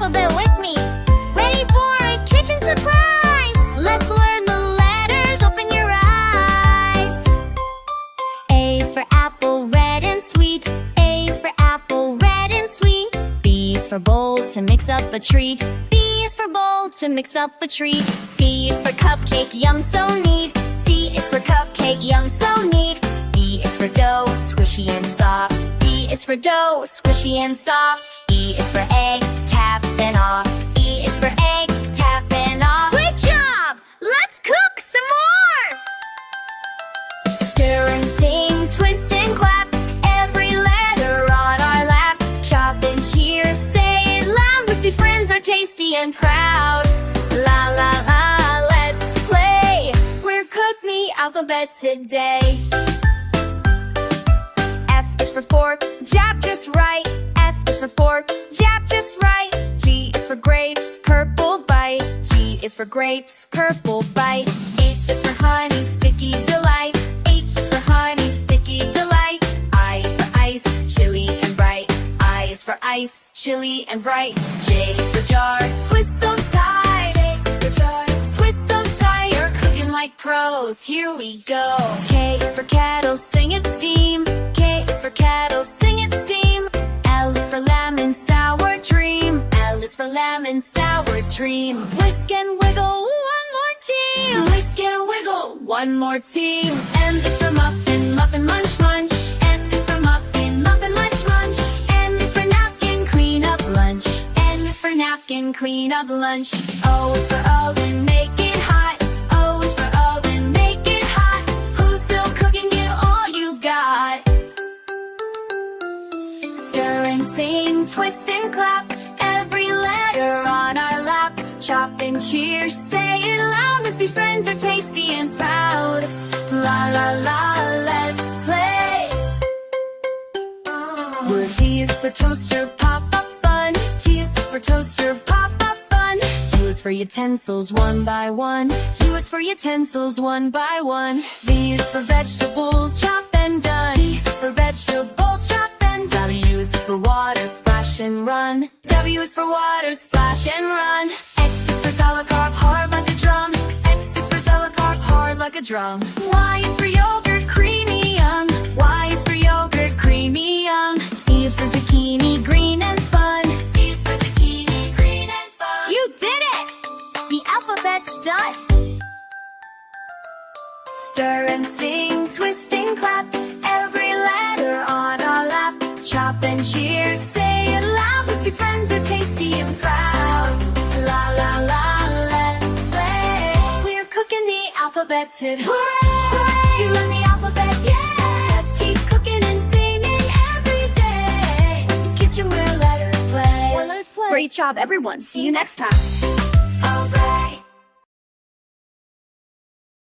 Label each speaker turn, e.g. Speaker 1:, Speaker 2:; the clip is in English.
Speaker 1: alphabet with me. Ready for a kitchen surprise? Let's learn the letters, open your eyes. A is for apple, red and sweet. A is for apple, red and sweet. B is for bowl, to mix up a treat. B is for bowl, to mix up a treat. C is for cupcake, yum so neat. C is for cupcake, yum so neat. D is for dough, squishy and soft. D is for dough, squishy and soft. E is for egg, tap and off. E is for egg, tap and off. Great job! Let's cook some more! Stir and sing, twist and clap. Every letter on our lap. Chop and cheer, say it loud. Whispe's friends are tasty and proud. La la la, let's play. We're cooking the alphabet today. F is for fork, jab just right. F is for fork, jab just right. G is for grapes, purple bite. G is for grapes, purple bite. H is for honey, sticky delight. H is for honey, sticky delight. I is for ice, chilly and bright. I is for ice, chilly and bright. J is for jar, twist so tight. J is for jar, twist so tight. You're cooking like pros, here we go. K is for kettle, sing it steam. K is for kettle, sing it steam. L is for lemon, sour dream. L is for lemon, sour dream. Whisk and wiggle, one more team. Whisk and wiggle, one more team. M is for muffin, muffin munch munch. N is for muffin, muffin munch munch. N is for napkin, clean up lunch. N is for napkin, clean up lunch. O is for oven, make it hot. O is for oven, make it hot. Who's still cooking? Give all you've got. Stir and sing, twist and clap. Every letter on our lap. Chop and cheer, say it loud. Whispe's friends are tasty and proud. La la la, let's play. Word T is for toaster, pop up fun. T is for toaster, pop up fun. U is for utensils, one by one. U is for utensils, one by one. V is for vegetables, chop and done. V is for vegetables, chop and done. W is for water, splash and run. W is for water, splash and run. X is for salad carb, hard like a drum. X is for salad carb, hard like a drum. Y is for yogurt, creamy yum. Y is for yogurt, creamy yum. Z is for zucchini, green and fun. Z is for zucchini, green and fun. You did it! The alphabet's done. Stir and sing, twist and clap. Every letter on our lap. Chop and cheer, say it loud. Whispe's friends are tasty and proud. La la la, let's play. We're cooking the alphabet today. Hooray! You learn the alphabet, yeah! Let's keep cooking and singing every day. Whispe's kitchen where letters play.
Speaker 2: Great job, everyone. See you next time.